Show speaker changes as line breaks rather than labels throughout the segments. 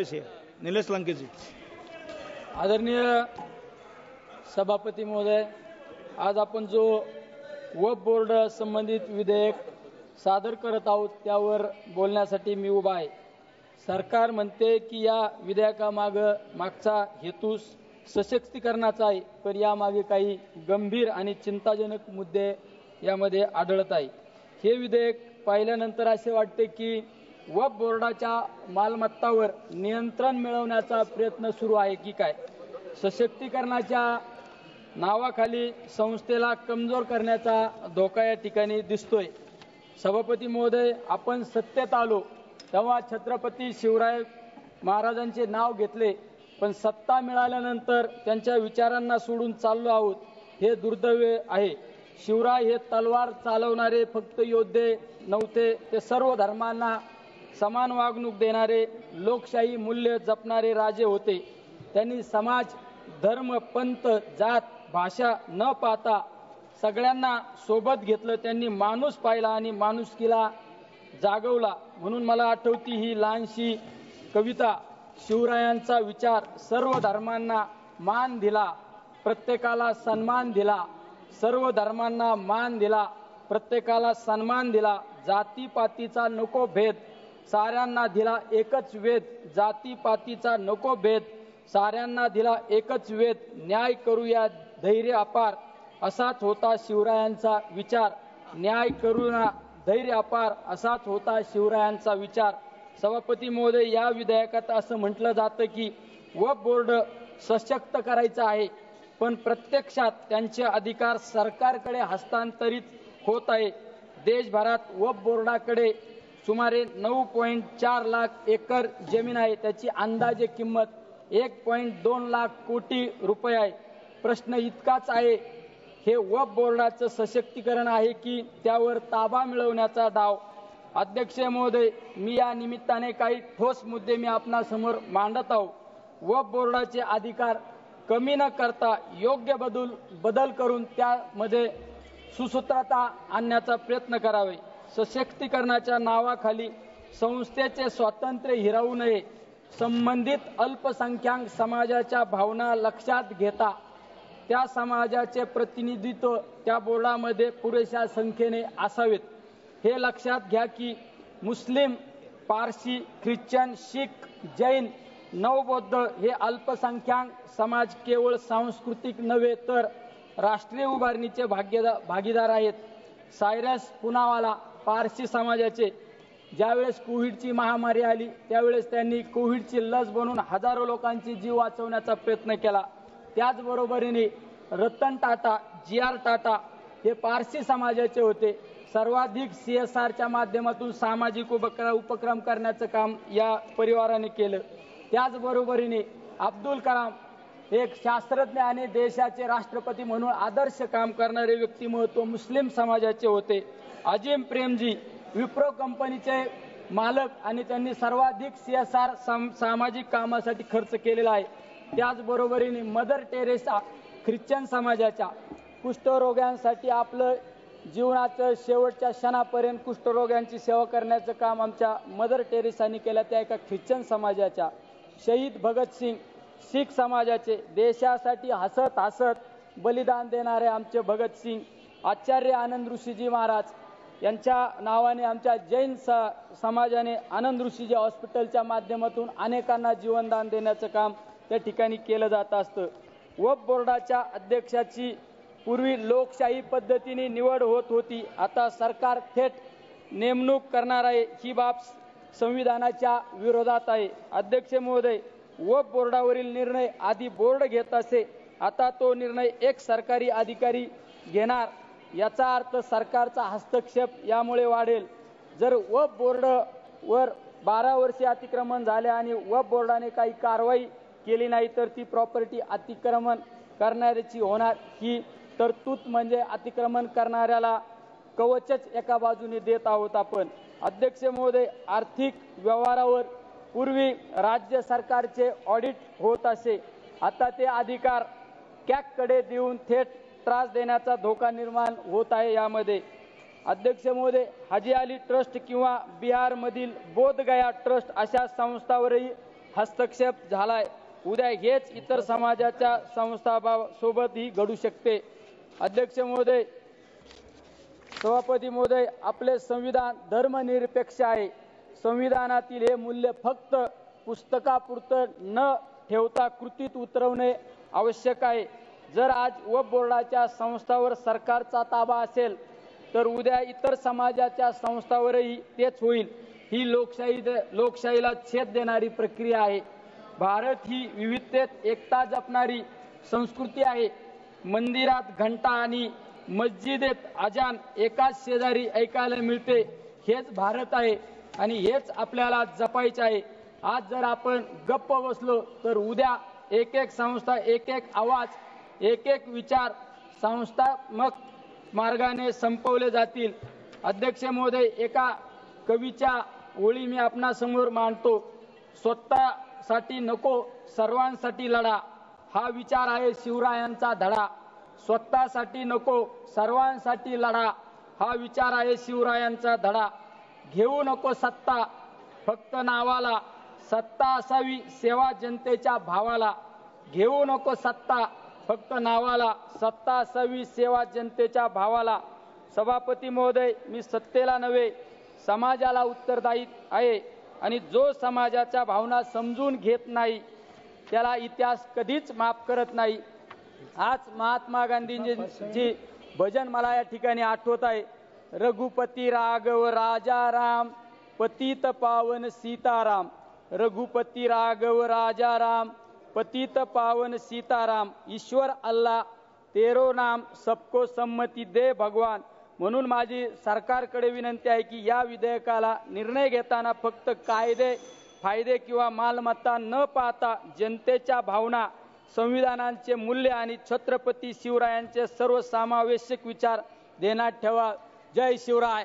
पे है नीलेश लंके जी।
आदरणीय सभापती महोदय, आज आपण जो वक्फ बोर्ड संबंधित विधेयक सादर करत आहोत त्यावर बोलण्यासाठी मी उभा आहे। सरकार म्हणते की या मागचा हेतू सशक्तीकरणाचा आहे, पण यामागे काही गंभीर आणि चिंताजनक मुद्दे यामध्ये आढळत आहे। हे विधेयक पाहिल्यानंतर असे वाटते की वक्फ बोर्डाच्या मालमत्तावर नियंत्रण मिळवण्याचा प्रयत्न सुरू आहे की काय। सशक्तीकरणाच्या नावाखाली संस्थेला कमजोर करण्याचा धोका या ठिकाणी दिसतोय। सभापती महोदय, आपण सत्तेत आलो तेव्हा छत्रपती शिवराय महाराजांचे नाव घेतले, पण सत्ता मिळाल्यानंतर त्यांच्या विचारांना सोडून चाललो आहोत, हे दुर्दैव आहे। शिवराय हे तलवार चालवणारे फक्त योद्धे नव्हते, ते सर्व धर्मांना समान वागणूक देणारे, लोकशाही मूल्य जपणारे राजे होते। त्यांनी समाज, धर्म, पंथ, जात, भाषा न पाहता सगळ्यांना सोबत घेतलं। त्यांनी माणूस पाहिला आणि माणुसकीला जागवला। म्हणून मला आठवती ही लहानशी कविता, शिवरायांचा विचार, सर्व धर्मांना मान दिला, प्रत्येकाला सन्मान दिला, सर्व धर्मांना मान दिला, प्रत्येकाला सन्मान दिला, जातीपातीचा नको भेद, साऱ्यांना दिला एकच वेद, जातीपातीचा नको भेद, साऱ्यांना दिला एकच वेद, न्याय करूया धैर्य अपार, असाच होता शिवरायांचा विचार, न्याय करूया धैर्य अपार, असाच होता शिवरायांचा विचार। सभापती महोदय, या विधेयकात असं म्हटलं जातं की वक्फ बोर्ड सशक्त करायचं आहे, पण प्रत्यक्षात त्यांचे अधिकार सरकारकडे हस्तांतरित होत आहे। देशभरात वक्फ बोर्डाकडे सुमारे 9.4 लाख एकर जमीन आहे, त्याची अंदाजे किंमत 1.2 लाख कोटी रुपये आहे। प्रश्न इतकाच आहे, हे वक्फ बोर्डाचं सशक्तीकरण आहे की त्यावर ताबा मिळवण्याचा डाव। अध्यक्ष महोदय, मी या निमित्ताने काही ठोस मुद्दे मी आपणासमोर मांडत आहोत। वक्फ बोर्डाचे अधिकार कमी न करता योग्य बदल करून त्यामध्ये सुसूत्रता आणण्याचा प्रयत्न करावे। सशक्तीकरणाच्या नावाखाली संस्थेचे स्वातंत्र्य हिरावू नये। संबंधित अल्पसंख्याक समाजाच्या भावना लक्षात घेता त्या समाजाचे प्रतिनिधित्व त्या बोर्डामध्ये पुरेशा संख्येने असावेत। हे लक्षात घ्या की मुस्लिम, पारसी, ख्रिश्चन, शीख, जैन, नवबौद्ध हे अल्पसंख्याक समाज केवळ सांस्कृतिक नव्हे तर राष्ट्रीय उभारणीचे भागीदार आहेत। सायरस पुनावाला पारसी समाजाचे ज्यावेळेस कोविडची महामारी आली त्यावेळेस त्यांनी कोविडची लस बनवून हजारो लोकांचे जीव वाचवण्याचा प्रयत्न केला। त्याचबरोबरीने रतन टाटा, जी.आर. टाटा हे पारसी समाजाचे होते। सर्वाधिक CSRच्या माध्यमातून सामाजिक उपक्रम करण्याचं काम या परिवाराने केलं। त्याचबरोबरीने अब्दुल कलाम एक शास्त्रज्ञ आणि देशाचे राष्ट्रपती म्हणून आदर्श काम करणारे व्यक्तिमत्व मुस्लिम समाजाचे होते। अजिम प्रेमजी विप्रो कंपनीचे मालक आणि त्यांनी सर्वाधिक CSR सामाजिक कामासाठी खर्च केलेला आहे। त्याचबरोबरीने मदर टेरेसा ख्रिश्चन समाजाच्या कुष्ठरोग्यांसाठी आपलं जीवनाचं शेवटच्या क्षणापर्यंत कुष्ठरोग्यांची सेवा करण्याचं काम आमच्या मदर टेरेसांनी केलं, त्या एका ख्रिश्चन समाजाच्या। शहीद भगतसिंग शीख समाजाचे, देशासाठी हसत हसत बलिदान देणारे आमचे भगतसिंग। आचार्य आनंद ऋषीजी महाराज यांच्या नावाने आमच्या जैन समाजाने आनंद ऋषीजी हॉस्पिटलच्या माध्यमातून अनेकांना जीवनदान देण्याचं काम त्या ठिकाणी केलं जात असतं। वक्फ बोर्डाच्या अध्यक्षाची पूर्वी लोकशाही पद्धतीने निवड होत होती, आता सरकार थेट नेमणूक करणार आहे। ही बाब संविधानाच्या विरोधात आहे। अध्यक्ष महोदय, वक्फ बोर्डावरील निर्णय आधी बोर्ड घेत असे, आता तो निर्णय एक सरकारी अधिकारी घेणार, याचा अर्थ सरकारचा हस्तक्षेप यामुळे वाढेल। जर वक्फ बोर्डवर 12 वर्षे अतिक्रमण झाले आणि वक्फ बोर्डाने काही कारवाई केली नाही तर ती प्रॉपर्टी अतिक्रमण करणाऱ्याची होणार। ही तरतूद म्हणजे अतिक्रमण करणाऱ्याला कवचच एका बाजूने देत आहोत आपण। अध्यक्ष महोदय, आर्थिक व्यवहारावर पूर्वी राज्य सरकारचे ऑडिट होत असे, आता ते अधिकार कॅगकडे देऊन थेट त्रास देण्याचा धोका निर्माण होत आहे यामध्ये। अध्यक्ष महोदय, हाजी अली ट्रस्ट किंवा बिहारमधील बोधगया ट्रस्ट अशा संस्थांवरही हस्तक्षेप झालाय. उद्या हेच इतर समाजाच्या सोबतही घडू शकते. अध्यक्ष महोदय, सभापती महोदय, आपले संविधान धर्मनिरपेक्ष आहे. संविधानातील हे मूल्य फक्त पुस्तकापुरतं न ठेवता कृतीत उतरवणे आवश्यक आहे. जर आज वक्फ बोर्डाच्या संस्थांवर सरकारचा ताबा असेल तर उद्या इतर समाजाच्या संस्थांवरही तेच होईल. ही लोकशाहीला छेद देणारी प्रक्रिया आहे. भारत ही विविधतेत एकता जपणारी संस्कृती आहे. मंदिरात घंटा आणि मस्जिदेत अजान एकाच शेजारी ऐकायला मिळते. हेच भारत आहे आणि हेच आपल्याला जपायचे आहे. आज जर आपण गप्प बसलो तर उद्या एक एक संस्था, एक एक आवाज, एक एक विचार संस्थात्मक मार्गाने संपवले जातील. अध्यक्ष महोदय, एका कवीच्या ओळी मी आपणासमोर मांडतो. स्वतःसाठी नको सर्वांसाठी लढा, हा विचार आहे शिवरायांचा धडा. स्वतःसाठी नको सर्वांसाठी लढा, हा विचार आहे शिवरायांचा धडा. घेऊ नको सत्ता फक्त नावाला, सत्ता असावी सेवा जनतेच्या भावाला. घेऊ नको सत्ता फक्त नावाला, सत्ता असावी सेवा जनतेच्या भावाला. सभापती महोदय, मी सत्तेला नव्हे समाजाला उत्तरदायी आहे आणि जो समाजाच्या भावना समजून घेत नाही त्याला इतिहास कधीच माफ करत नाही. आज महात्मा गांधींची भजन मला या ठिकाणी आठवत आहे. रघुपती राघव राजा राम, पतित पावन सीताराम. रघुपती राघव राजा राम, पतित पावन सीताराम. ईश्वर अल्लाह तेरो नाम, सबको सम्मती दे भगवान. म्हणून माझी सरकारकडे विनंती आहे की या विधेयकाला निर्णय घेताना फक्त कायदे, फायदे किंवा मालमत्ता न पाहता जनतेच्या भावना, संविधानाचे मूल्य आणि छत्रपती शिवरायांचे सर्वसमावेशक विचार ध्यानात ठेवा. जय शिवराय.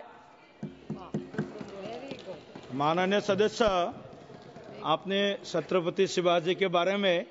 माननीय सदस्य, आपने छत्रपति शिवाजी के बारे में